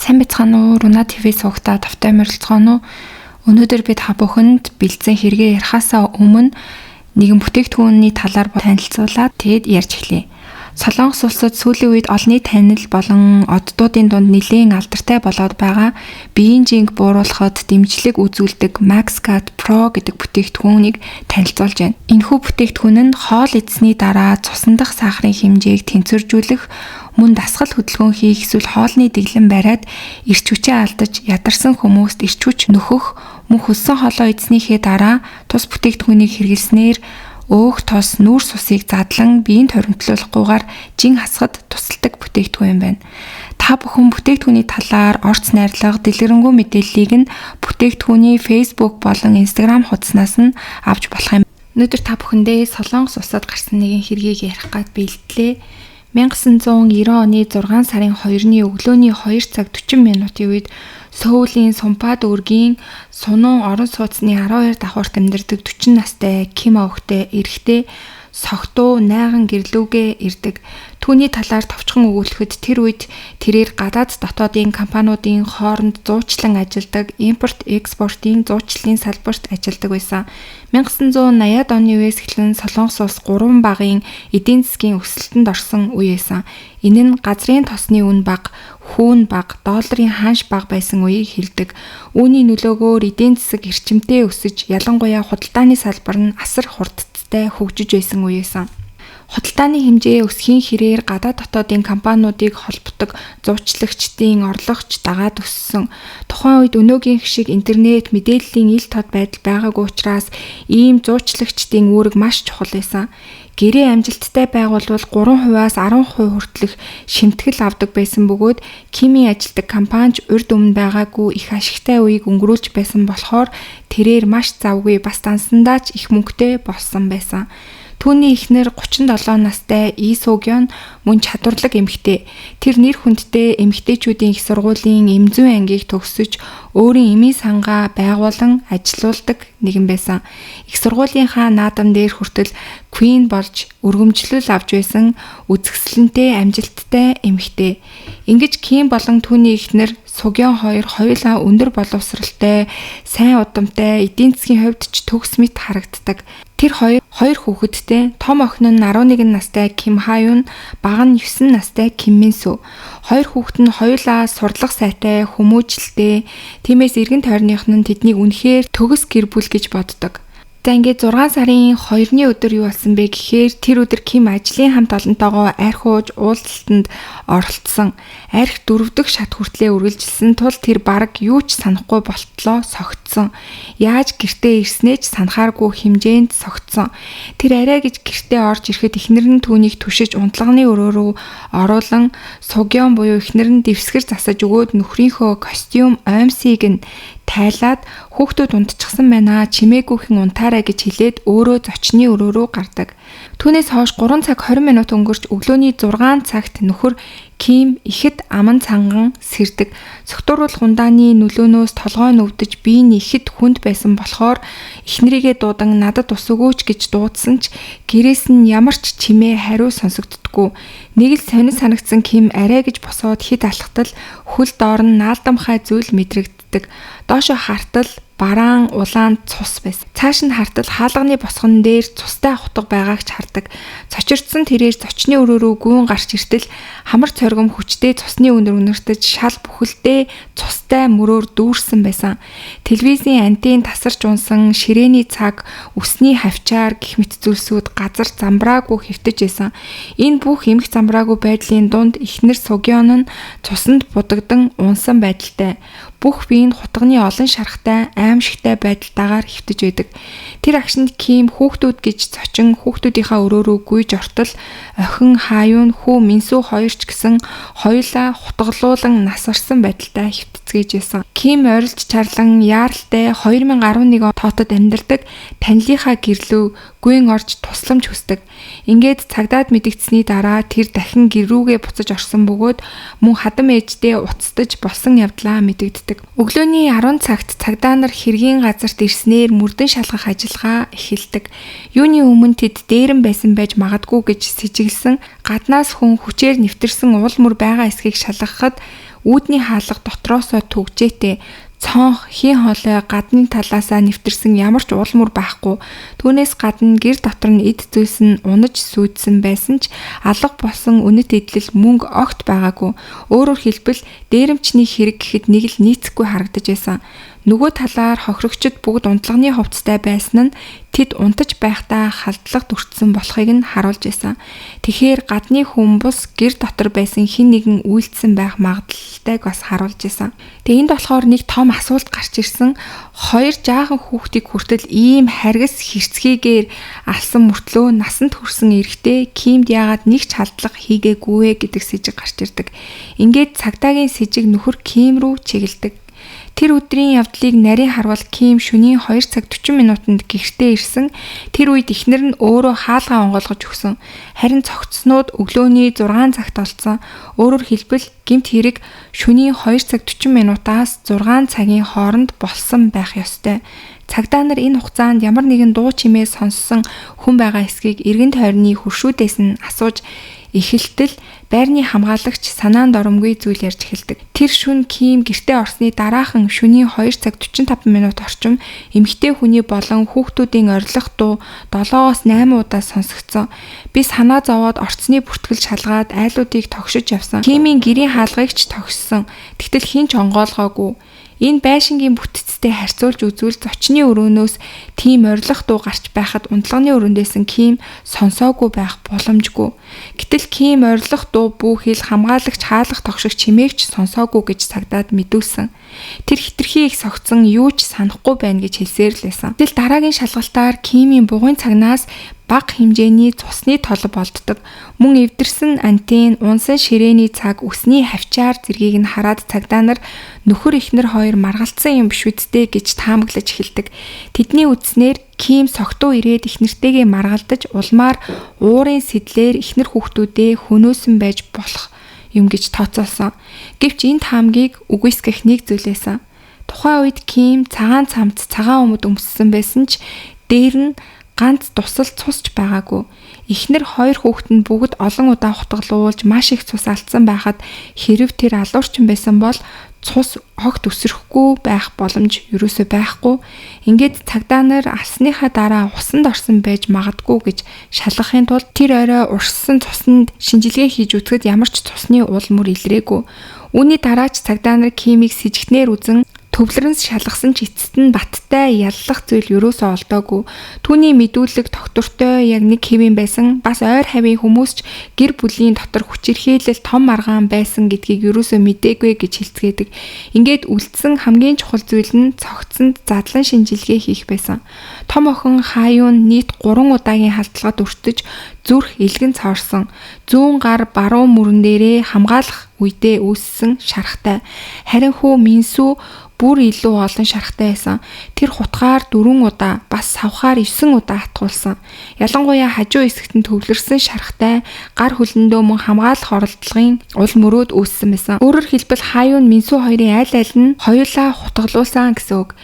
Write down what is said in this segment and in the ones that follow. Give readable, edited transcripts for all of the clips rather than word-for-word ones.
Сайн бацхан уу, Руна ТV суугтаа тавтай морилцгоно. Өнөөдөр бид та бүхэнд бэлдсэн хэрэгээ ярихаасаа өмнө нэгэн бүтээгдэхүүний талаар танилцуулаад тэгэд ярьж эхлэе. Солонгос улсад сүүлийн үед олонний танил болон оддуудын дунд нэлээд алдартай болоод байгаа биеийн жинг бууруулахад дэмжлэг үзүүлдэг MaxGuard Pro гэдэг бүтээгдэхүүнийг танилцуулж байна. Энэхүү бүтээгдэхүүн нь хоол идсэний дараа цусан дахь сахарын хэмжээг тэнцвэржүүлэх, мөн дасгал хөдөлгөөн хийх эсвэл хоолны дэглэм бариад эрч хүчээ алдаж ядарсан хүмүүст эрч хүч нөхөх, мөн хөссөн хоолоо идснийхээ дараа тус бүтээгдэхүүнийг хэрэглэснээр өөх тос нүүрс усыг задлан биеийн торимтлуулахгүйгээр жин хасахад тусалдаг бүтээгдэхүүн байна. Та бүхэн бүтээгдэхүүний талаар орц найрлага, дэлгэрэнгүй мэдээллийг нь бүтээгдэхүүний Facebook болон Instagram хуудаснаас нь авч болох юм. Өнөөдөр та бүхэндээ Солонгос улсад гарсан нэгэн хэргийг ярих гээд бэлдлээ. 1990 оны 6 сарын 2-ны өглөөний 2 цаг 40 минутын үед Сөүлийн Сумпад үүргийн Сунун орон сууцны 12 давхурт амьдардаг 40 настай Ким өвгтэй эрэгтэй согтуу найган гэрлүүгээ ирдэг. Түүний талаар товчхон өгүүлэхэд тэр үед тэрээр гадаад дотоодын компаниудын хооронд зуучлан ажилладаг, импорт экспортын зуучлалын салбарт ажилладаг байсан. 1980-ад оны үеэс эхлэн Солонгос улс 3 багийн эдийн засгийн өсөлтөнд орсон үе байсан. Энэ нь газрын тосны үн бага, хүүн бага, долларын ханш бага байсан үеийг хэлдэг. Үүний нөлөөгөөр эдийн засаг эрчимтэй өсөж, ялангуяа худалдааны салбар нь асар хурдтай хөгжиж байсан үеэсэн. Худалдааны хэмжээ өсөхийн хэрээр гадаад дотоодын компаниудыг холбодог зуучлагчдын орлогоч дагаад өссөн. Тухайн үед өнөөгийн шиг интернет, мэдээллийн ил тод байдал байгаагүй учраас ийм зуучлагчдын үүрэг маш чухал байсан. Гэрээ амжилттай байгуулвал 3%-аас 10% хүртэлх шимтгэл авдаг байсан бөгөөд Кимийн ажилтг компанич урьд өмнө байгаагүй их ашигтай үеийг өнгөрүүлж байсан болохоор тэрээр маш завгүй бас дансандаа ч их мөнгөтэй болсон байсан. Түүний эхнэр 37 настай Ий Согён мөн чадварлаг эмэгтэй. Тэр нэр хүндтэй эмэгтэйчүүдийн их сургуулийн эмзэн ангийг төгсөж өөрийн эмийн сангаа байгуулан ажилуулдаг нэгэн байсан. Их сургуулийнхаа наадам дээр хүртэл Queen болж өргөмжлөл авч байсан үзэсгэлэнтэй амжилттай эмэгтэй. Ингэж Ким болон түүний эхнэр Согён хоёулаа өндөр боловсралтай, сайн удамтай, эдийн засгийн хувьд ч төгс мэт харагддаг. Тэр хоёр хүүхэдтэй, том охин нь 11 настай Ким Хаюн, бага нь 9 настай Ким Минсү. Хоёр хүүхэд нь хоёулаа сурлах сайтай, хүмүүжлтэй. Тиймээс эргэн тойрных нь тэднийг үнэхээр төгс гэр бүл гэж боддог. За ингээд 6 сарын 2-ны өдөр юу болсон бэ гэхээр тэр өдөр Ким ажлын хамт олонтойгоо архиуж уулзалтанд оролцсон. Арх 4 дахь шат хүртлээр үргэлжилсэн тул тэр бараг юу ч санахгүй болтлоо согтсон. Яаж гэртээ ирснээ ч санахааргүй хэмжээнд согтсон. Тэр арай гэж гэртээ орж ирэхэд эхнэр нь түүнийг түшиж унтлагын өрөө рүү оруулан Согён буюу эхнэр нь дэвсгэр засаж өгөөд нөхрийнхөө костюм оймсыг нь тайлаад хүүхдүүд унтчихсан байна, чимээгүйхэн унтаарай гэж хэлээд өөрөө зочны өрөө рүү гардаг. Түүнээс хойш 3 цаг 20 минут өнгөрч өглөөний 6 цагт нөхөр Ким ихэд аман цанган сэрдэг. Согтууруулах ундааны нөлөөнөөс толгой нь өвдөж бие нь ихэд хүнд байсан болохоор эхнэрийгээ дуудан надад ус өгөөч гэж дуудсан ч гэрээс нь ямар ч чимээ хариу сонсогддоггүй. Нэг л сонир санагдсан Ким арай гэж босоод хэд алхтал хөл доор нь наалдамхай зүйл мэдрэгддэг. Доошо хартал бараан улаан цус байсан. Цааш нь хартал хаалганы босгон дээр цустай хутга байгааг ч хардаг. Цочирдсан тэрээр зочны өрөө рүү гүйн гарч иртэл хамар цоргом хүчтэй цусны өнөр өнөртөж шал бүхэлдээ цустай мөрөөр дүүрсэн байсан. Телевизийн антен тасарч унсан, ширээний цаг, үсний хавчаар гэх мэт зүйлсүүд газар замбраагүй хэвтэж байсан. Энэ бүх эмх замбраагүй байдлын дунд эхнэр Согён нь цусанд будагдан унсан байдалтай. Бүх бие нь хутганы олон шархтай, аимшигтай байдалтайгаар хэвтэж байдаг. Тэр агшинд Ким хүүхдүүд гэж зочин хүүхдүүдийнхаа өрөө рүү гүйж ортол охин Хаюн, хүү Минсү хоёр ч гэсэн хоёулаа хутгалуулан нас орсон байдалтай хэвтцгээж байсан. Ким ойролж чарлан яаралтай 2011 тоотод амьдардаг танилынхаа гэрлүү гүйн орж тусламж хүсдэг. Ингээд цагдаад мэдэгдсэний дараа тэр дахин гэр рүүгээ буцаж орсон бөгөөд мөн хадам ээждээ уцтаж болсон явдлаа мэдэгддэг. Өглөөний 10 цагт цагдаа нар хэргийн газарт ирснээр мөрдөн шалгах ажиллагаа эхэлдэг. Юуны өмнө тэд дээрэн байсан байж магадгүй гэж сэжиглсэн гаднаас хүн хүчээр нэвтэрсэн уул мөр байгаа эсхийг шалгахад Үүдний хаалга дотроосоо түгжээтэй цонх хийн хоолой гадны талаасаа нэвтэрсэн ямар ч уулмөр байхгүй. Түүнээс гадна гэр дотор нь эд зүйлс нь унаж сүйдсэн байсан ч алга болсон үнэт эдлэл мөнгө огт байгаагүй. Өөрөөр хэлбэл дээрэмчний хэрэг гэхэд нэг л нийцэхгүй харагдаж байсан. Нөгөө талаар хохирогчид бүгд унтлагын хувцастай байсан нь тэд унтаж байхдаа халдлага дүрцсэн болохыг нь харуулж байсан. Тэгэхээр гадны хүмүүс гэр дотор байсан хэн нэгэн үйлдсэн байх магадaltaйг бас харуулж байсан. Тэгээ энд болохоор нэг том асуулт гарч ирсэн. Хоёр жаахан хүүхдийг хүртэл ийм харгас хэрцгийгээр алсан мөртлөө насанд хүрсэн эрэгтэй Кимд яагаад нэг ч халдлага хийгээгүй вэ гэдэг сэжиг гарч ирдэг. Ингээд цагдаагийн сэжиг нөхөр Ким рүү чиглэдэг. Тэр өдрийн явдлыг нарийн харвал Ким шөнийн 2 цаг 40 минутанд гэртээ ирсэн. Тэр үед эхнэр нь өөрөө хаалгаа онгойлгож өгсөн. Харин цогцснууд өглөөний 6 цагт олцсон. Өөрөөр хэлбэл гэмт хэрэг шөнийн 2 цаг 40 минутаас 6 цагийн хооронд болсон байх ёстой. Цагдаа нар энэ хугацаанд ямар нэгэн дуу чимээ сонссон хүн байгаа эсхийг эргэн тойрны хуршүүдээс нь асууж эхэлтэл байрны хамгаалагч санаанд оромгүй зүйл ярьж эхэлдэг. Тэр шөнө Ким гэртээ орсны дараахан шөнийн 2 цаг 45 минут орчим эмэгтэй хүний болон хүүхдүүдийн орилох дуу 7-8 удаа сонсогдсон. Би санаа зовоод орцны бүртгэл шалгаад айлуудыг тогшиж явсан. Кимийн гэрийн хаалгыг ч тогссон. Тэгтэл хин ч онгоолгоогүй. Энэ байшингийн бүтцтэй харьцуулж үзвэл зочны өрөөнөөс тийм орилох дуу гарч байхад унтлагын өрөөндөөс Ким сонсоогүй байх боломжгүй. Гэтэл Ким орилох дуу бүхэл хамгаалагч хаалга тогших чимээгч сонсоогүй гэж цагдаад мэдүүлсэн. Тэр хитрхи их согцсон юу ч санахгүй байна гэж хэлсээр л байсан. Тэгэл дараагийн шалгалтаар Кимийн бугын цагнаас бага хэмжээний цусны толб олддог. Мөн эвдэрсэн антен, унсан ширээний цаг, үсний хавчаар зэргийг нь хараад цагдаа нар нөхөр эхнэр хоёр маргалцсан юм биш үсттэй гэж таамаглаж эхэлдэг. Тэдний үдснээр Ким согтуу ирээд эхнэртэйгээ маргалдаж улмаар уурын сэдлэр эхнэр хүүхдүүдээ хөнөөсөн байж болох юм гэж тооцоолсон. Гэвч энэ таамгийг үгүйсгэх нэг зүйл байсан. Тухайн үед Ким цагаан цамц цагаан өмд өмссөн байсан ч дээр нь ганц тусал цусч байгаагүй. Эхнэр хоёр хүүхэд нь бүгд олон удаа хутгалуулж маш их цус алдсан байхад хэрв тэр алуурчин байсан бол цус огт өсрөхгүй байх боломж ерөөсөө байхгүй. Ингээд цагдаа нар алсныхаа дараа усанд орсон байж магадгүй гэж шалгахын тулд тэр орой урссан цуснд шинжилгээ хийж үзэхэд ямар ч цусны уул мөр илрээгүй. Үүний дараа ч цагдаа нар Кимийг с ิจ гнээр үзэн төвлөрөнс шалгасан ч эцэст нь баттай яллах зүйл ерөөсөө олдоогүй. Түүний мэдүүлэг доктортой яг нэг хэвэн байсан. Бас ойр хавийн хүмүүс ч гэр бүлийн дотор хүчирхийлэл том маргаан байсан гэдгийг ерөөсөө мэдээгүй гэж хэлцгээдэг. Ингээд үлдсэн хамгийн чухал зүйл нь цогцсонд задлан шинжилгээ хийх байсан. Том охин хааюун нийт 3 удаагийн халдлагад өртөж зүрх илгэн цоорсон. Зүүн гар баруун мөрөн дээрээ хамгаалах үедээ үүссэн шарахтай. Харин хүү Минсү бүр илүү олон шарахтай байсан. Тэр хутгаар 4 удаа, бас савхаар 9 удаа хатгуулсан. Ялангуяа хажуу хэсэгт нь төвлөрсөн шарахтай гар хөлөндөө мөн хамгаалах оролдлогын ул мөрөөд үүссэн байсан. Өөрөөр хэлбэл хааюун Минсү хоёрын аль аль нь хоёулаа хутгалуулсан гэсэн үг.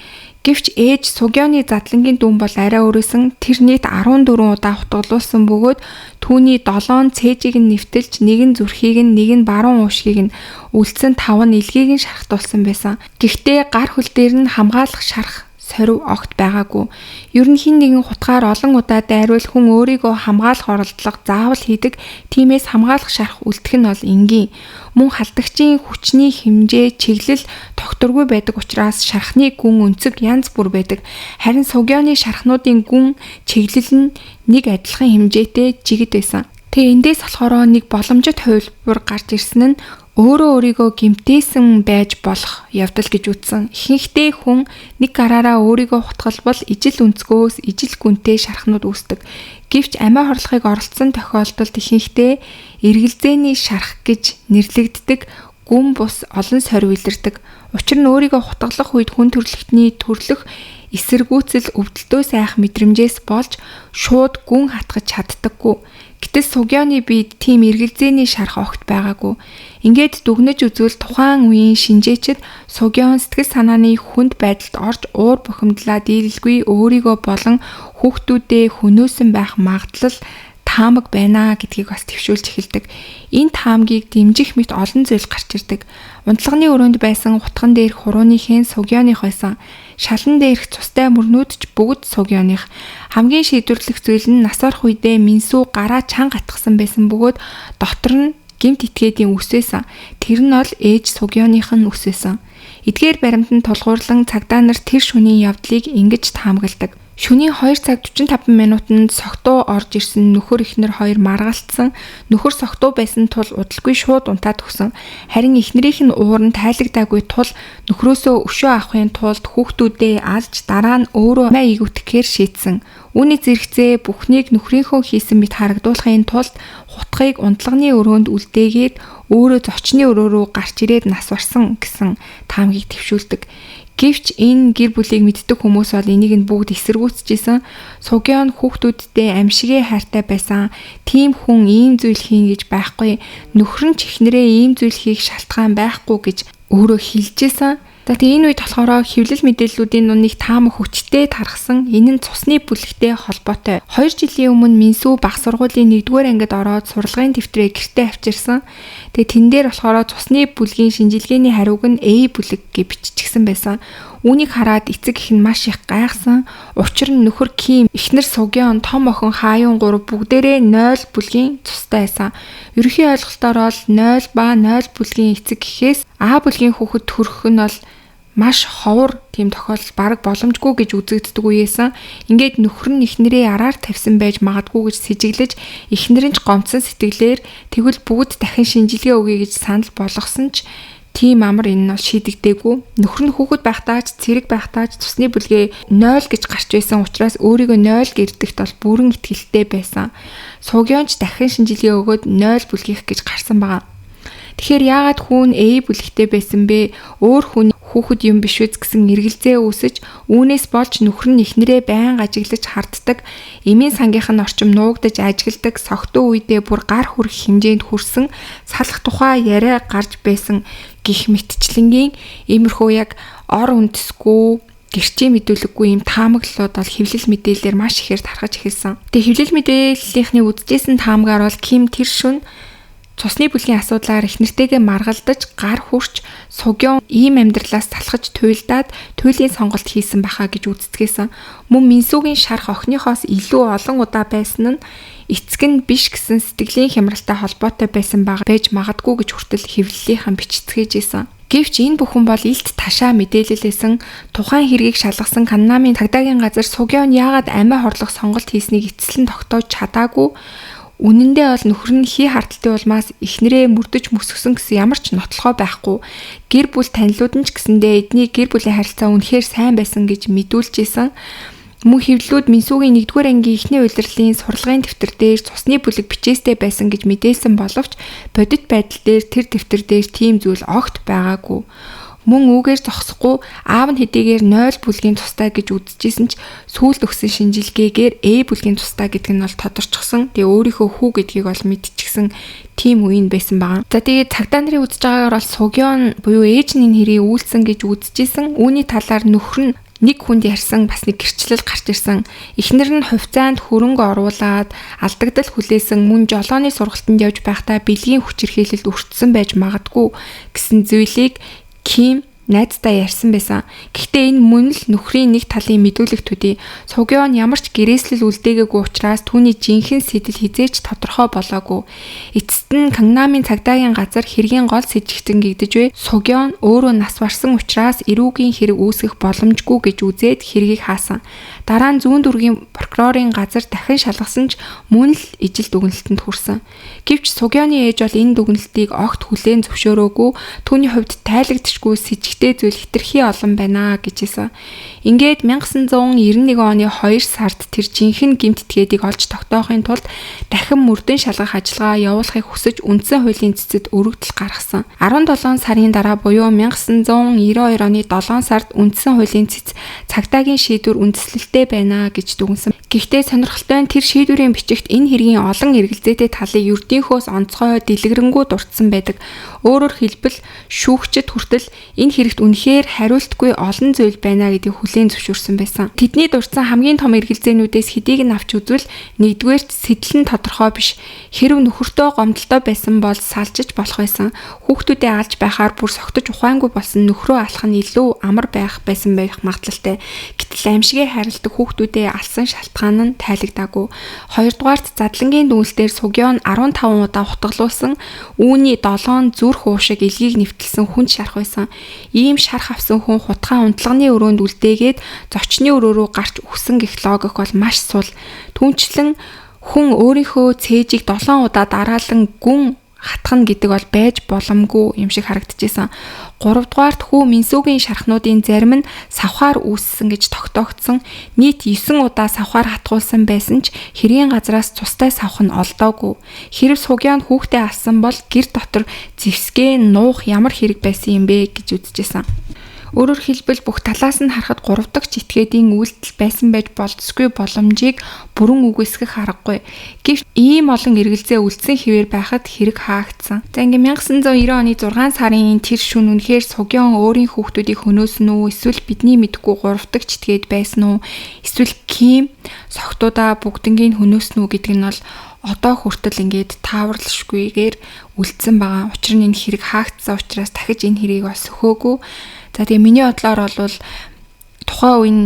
Гэвч ээж Сугёны задлангийн дүн бол арай өөрөөсөн. Тэр нийт 14 удаа хутгалуулсан бөгөөд түүний 7 цээжийг нь нэвтэлж, нэг нь зүрхийг нь, нэг нь баруун уушгийг нь үлдсэн 5 нь илгийг нь шархтуулсан байсан. Гэхдээ гар хөл дээр нь хамгаалах шарах сорив огт байгаагүй. Ер нь хин нэгэн хутгаар олон удаа дайруул хүн өөрийгөө хамгаалах оролдлого заавал хийдэг. Тиймээс хамгаалах шарах үлдэх нь бол энгийн. Мөн халдагчийн хүчний хэмжээ чиглэл тогтворгүй байдаг учраас шархны гүн өнцөг янз бүр байдаг. Харин Сугёны шархнуудын гүн чиглэл нь нэг адилхан хэмжээтэй жигд байсан. Тэгээ эндээс болохоор нэг боломжит хувилбар гарч ирсэн нь өөрийгөө гэмтээсэн байж болох явдал гэж үзсэн. Ихэнхдээ хүн нэг гараараа өөрийгөө хутгалбал ижил өнцгөөс ижил гүнтэй шархнууд үүсдэг. Гэвч амиа хорлохыг оролцсон тохиолдолд ихэнхдээ эргэлзээний шарх гэж нэрлэгддэг гүн бус олон сорив илэрдэг. Учир нь өөрийгөө хутгалах үед хүн төрөлхтний төрлөх эсэргүүцэл өвдөлтөө сайх мэдрэмжээс болж шууд гүн хатгаж чаддаггүй. Гэтэл Сугёны биед тийм эргэлзээний шарх огт байгаагүй. Ингээд дүгнэж үзвэл тухайн үеийн шинжээчид Сугён сэтгэл санааны хүнд байдалд орж уур бухимдлаа дийлэлгүй өөрийгөө болон хүүхдүүдээ хөнөөсөн байх магадлал таамаг байна гэдгийг бас төвшүүлж эхэлдэг. Энэ таамгийг дэмжих мэт олон зүйл гарч ирдэг. Унтлагын өрөөнд байсан утган дээрх хурууныхын сугионых байсан. Шалан дээрх цустай мөрнүүд ч бүгд сугионых. Хамгийн шийдвэрлэх зүйл нь нас орох үедээ Минсүү гараа чанга атгсан байсан бөгөөд дотор нь гэмт итгээдийн үс байсан. Тэр нь бол ээж сугионых нь үс байсан. Эдгээр баримтанд тулгуурлан цагдаа нар тэр шөнийн явдлыг ингэж таамагладаг. Шөнийн 2 цаг 45 минутанд согтуу орж ирсэн нөхөр эхнэр хоёр маргалтсан. Нөхөр согтуу байсан тул удалгүй шууд унтаад өгсөн. Харин эхнэрийнх нь уур нь тайлагдаагүй тул нөхрөөсөө өшөө авахын тулд хүүхдүүдээ алж дараа нь өөрөө май игүтгэхээр шийдсэн. Үүний зэрэгцээ бүхнийг нөхрийнхөө хийсэн мэт харагдуулахын тулд хутгийг унтлагын өрөөнд үлдээгээд өөрөө зочны өрөө рүү гарч ирээд нас барсан гэсэн таамгийг төвшүүлдэг. Гэвч энэ гэр бүлийг мэддэг хүмүүс бол энийг нь бүгд эсэргүүцэжсэн. Сугион хүүхдүүдтэй амьшигээ хайртай байсан. Тийм хүн ийм зүйл хийн гэж байхгүй. Нөхөр нь ч эхнэрээ ийм зүйл хийх шалтгаан байхгүй гэж өөрөө хэлжсэн. За тэгээ энэ үед болохоор хэвлэл мэдээллүүдийн нуныг таамаг хүчтэй тархсан. Энэ нь цусны бүлэгтэй холбоотой. 2 жилийн өмнө Минсүү баг сургуулийн 1-р ангид ороод сурлагын дэвтрээ гэртээ авчирсан. Тэгээ тэн дээр болохоор цусны бүлгийн шинжилгээний хариуг нь A бүлэг гэж биччихсэн байсан. Үүнийг хараад эцэг эх нь маш их гайхсан. Учир нь нөхөр Ким, эхнэр Сугион, том охин Хааюн 3 бүгдээрээ 0 бүлгийн цустай байсан. Ерөнхий ойлголтоор бол 0 ба 0 бүлгийн эцэг эхээс А бүлгийн хүүхэд төрөх нь бол маш ховор тийм тохиолдол бараг боломжгүй гэж үзэгддэг үеэсэн. Ингээд нөхөр нь эхнэрээ араар тавьсан байж магадгүй гэж сэжиглэж эхнэр нь ч гомцсон сэтгэлээр тэгвэл бүгд дахин шинжилгээ өгье гэж санал болгосон ч тийм амар энэ нь шийдэгдээгүй. Нөхөр нь хүүхэд байхдаа ч цэрэг байхдаа ч цусны бүлгээ 0 гэж гарч байсан учраас өөрийгөө 0 гэрдэгт бол бүрэн итгэлтэй байсан. Сугионч дахин шинжилгээ өгөөд 0 бүлгийх гэж гарсан байгаа. Тэгэхээр яагаад хүн A бүлэгтэй байсан бэ? Өөр хүн хүүхэд юм биш үз гэсэн эргэлзээ үүсэж үүнээс болж нөхөр нь эхнэрээ байн ажиглаж харддаг, эмийн сангийнх нь орчим нуугдаж ажигладаг, согтуу үедээ бүр гар хүрэх хэмжээнд хүрсэн салах тухай яриа гарч байсан гих мэтчлэнгийн иймэрхүү яг ор үндэсгүй гэрчийн мэдүүлэггүй юм таамаглалууд бол хэвлэл мэдээлэлээр маш ихээр тархаж эхэлсэн. Тэгээ хэвлэл мэдээллийнхний үдчихсэн таамгаар бол Ким тэр шөнө цусны бүлгийн асуудлаар эхнэртэйгээ маргалдаж гар хүрч Сугион ийм амьдралаас талхаж туйлдаад туйлын сонголт хийсэн баха гэж үздэгсэн. Мөн Минсүүгийн шарх охиныхоос илүү олон удаа байсан нь эцэг нь биш гэсэн сэтгэлийн хямралтай холбоотой байсан байж магадгүй гэж хүртэл хэвлэлийнхэн бичцгээжсэн. Гэвч энэ бүхэн бол илт ташаа мэдээлэлсэн тухайн хэргийг шалгасан Каннамын цагдаагийн газар Сугион яагаад амиа хорлох сонголт хийснийг эцэслэн тогтоож чадаагүй. Үнэндээ бол нөхөр нь хий харталтай улмаас эхнэрээ мөрдөж мөсгсөн гэсэн ямар ч нотлохоо байхгүй. Гэр бүл танилуд нь ч гэсэндээ эдний гэр бүлийн харилцаа үнэхээр сайн байсан гэж мэдүүлжсэн. Мөн хэвлэлүүд Минсүүгийн 1-р ангийн эхний улирлын сурлагын дэвтэр дээр цусны бүлэг бичээстэй байсан гэж мэдээлсэн боловч бодит байдал дээр тэр дэвтэр дээр тийм зүйл огт байгаагүй. Мөн үүгээр зогсохгүй аав нь хэдийгээр 0 бүлгийн тустай гэж үзэжсэн ч сүүлд өгсөн шинжилгээгээр A бүлгийн тустай гэдэг нь бол тодорчсон. Тэгээ өөрийнхөө хүү гэдгийг бол мэдчихсэн тийм үеийн байсан байгаа. За тэгээ цагдаа нарын үзэж байгаагаар бол Сугион буюу ээж нь энэ хэрийг үйлсэн гэж үзэжсэн. Үүний талаар нөхөр нь нэг хүнд ярьсан бас нэг гэрчлэл гарч ирсэн. Эхнэр нь хувьцаанд хөрөнгө оруулаад алдагдал хүлээсэн мөн жолооны сургалтанд явж байхдаа бэлгийн хүчирхийлэлд өртсөн байж магадгүй гэсэн зүйлийг Ким найздаа ярьсан байсан. Гэхдээ энэ мөн л нөхрийн нэг талын мэдүүлэг төдий. Сугион ямар ч гэрээслэл үлдээгээгүй учраас түүний жинхэнэ сэтэл хизээч тодорхой болоогүй. Эцэст нь Каннамын цагдаагийн газар хэргийн гол сэжигтэн гэгдэж бай. Сугион өөрөө нас барсан учраас эрүүгийн хэрэг үүсгэх боломжгүй гэж үзээд хэргийг хаасан. Дараа нь зүүн дүүргийн прокурорын газар дахин шалгасан ч мөн л ижил дүгнэлтэнд хүрсэн. Гэвч Сугионы ээж бол энэ дүгнэлтийг огт хүлээн зөвшөөрөөгүй. Түүний хувьд тайлагдчихгүй сэжигтэй зүйл хэтэрхий олон байна гэжсэн. Ингээд 1991 оны 2 сард тэр жинхэнэ гэмт этгээдийг олж тогтоохын тулд дахин мөрдөн шалгах ажиллагаа явуулахыг хүсэж үндсэн хуулийн цэцэд өргөдөл гаргасан. 17 сарын дараа буюу 1992 оны 7 сард үндсэн хуулийн цэц цагдаагийн шийдвэр үндэслэлтэй хэрэгтэй байна гэж дүгнсэн. Гэхдээ сонирхолтой нь тэр шийдвэрийн бичигт энэ хэргийн олон эргэлзээтэй талыг ердийнхөөс онцгой дэлгэрэнгүү дурдсан байдаг. Өөрөөр хэлбэл шүүгчид хүртэл энэ хэрэгт үнэхээр хариултгүй олон зүйл байна гэдгийг хүлээн зөвшөөрсөн байсан. Тэдний дурдсан хамгийн том эргэлзээнүүдээс хэдийг нь авч үзвэл нэгдүгээрт сэтэл нь тодорхой биш. Хэрв нөхөртөө гомдолтой байсан бол салжиж болох байсан. Хүүхдүүдээ алж байхаар бүр согтож ухаангүй болсон нөхрөө алах нь илүү амар байх байсан байх магадлалтай. Гэтэл аимшигээ хайрладаг хүүхдүүдээ алсан шалтгаан нь тайлагдаагүй. Хоёрдугаарт задлангийн дүнэлтээр Сугён 15 удаа хутгалуулсан, үүний 7 зүрх уушиг илгийг нэвтэлсэн хүн шарах байсан. Ийм шарах авсан хүн хутгаа унтлагын өрөөнд үлдээгээд зочны өрөө рүү гарч өгсөн гэх логик бол маш сул. Түүнчлэн хүн өөрийнхөө цээжийг 7 удаа дараалан гүн хатгана гэдэг бол байж боломгүй юм шиг харагдчихсан. 3 дугаарт хүү Минсүгийн шархнуудын зарим нь савхаар үүссэн гэж тогтоогдсон. Нийт 9 удаа савхаар хатгуулсан байсан ч хэргийн газраас цустай савх нь олдоогүй. Хэрв Сугён хүүхдээ алсан бол гэр дотор зэвсгээ нуух ямар хэрэг байсан юм бэ гэж үзчихсэн. Өөрөөр хэлбэл бүх талаас нь харахад 3 дахь этгээдийн үйлдэл байсан байж болцсогүй боломжийг бүрэн үгүйсгэх аргагүй. Гэвч ийм олон эргэлзээ үлдсэн хэвээр байхад хэрэг хаагдсан. За ингээм 1990 оны 6 сарын тэр шөнө үнэхээр Сугён өөрийн хүүхдүүдийг хөнөөсөн үү, эсвэл бидний мэдгүй 3 дахь этгээд байсан уу, эсвэл Ким согтуудаа бүгднийг хөнөөсөн үү гэдэг нь бол одоо хүртэл ингээд тааварлшгүйгээр үлдсэн байгаа. Учир нь энэ хэрэг хаагдсан учраас дахиж энэ хэрийг бас сөхөөгүй. За тэгээ миний бодлоор бол тухайн үе нь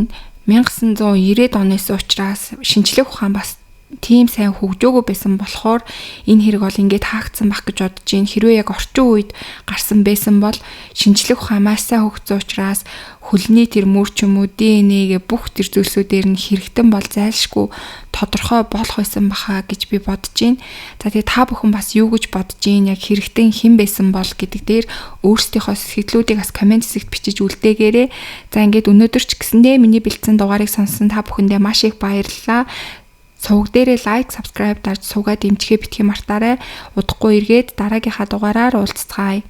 1990-ад оноос учраас шинжлэх ухаан бас тийм сайн хөгжөөгөө байсан болохоор энэ хэрэг бол ингээд хаагдсан байх гэж бодож байна. Хэрвээ яг орчин үед гарсан байсан бол шинжлэх ухаан маш сайн хөгжсөн учраас хөлний тэр мөр ч юм уу ДНХ-гээ бүх тэр зүйлсүүдээр нь хэрэгтэн бол зайлшгүй тодорхой болох байсан баха гэж би бодож байна. За тэгээ та бүхэн бас юу гэж бодож байна? Яг хэрэгтэн хэн байсан бол гэдэг дээр өөрсдийнхөө сэтгэлүүдийг бас комент хэсэгт бичиж үлдээгээрэй. За ингээд өнөөдөр ч гэсэндээ миний бэлдсэн дугаарыг сонссон та бүхэндээ маш их баярлалаа. Сувг дээрээ лайк, subscribe дарж суугаад дэмжихээ битгий мартаарай. Удахгүй эргээд дараагийнхаа дугаараар уулзцгаая.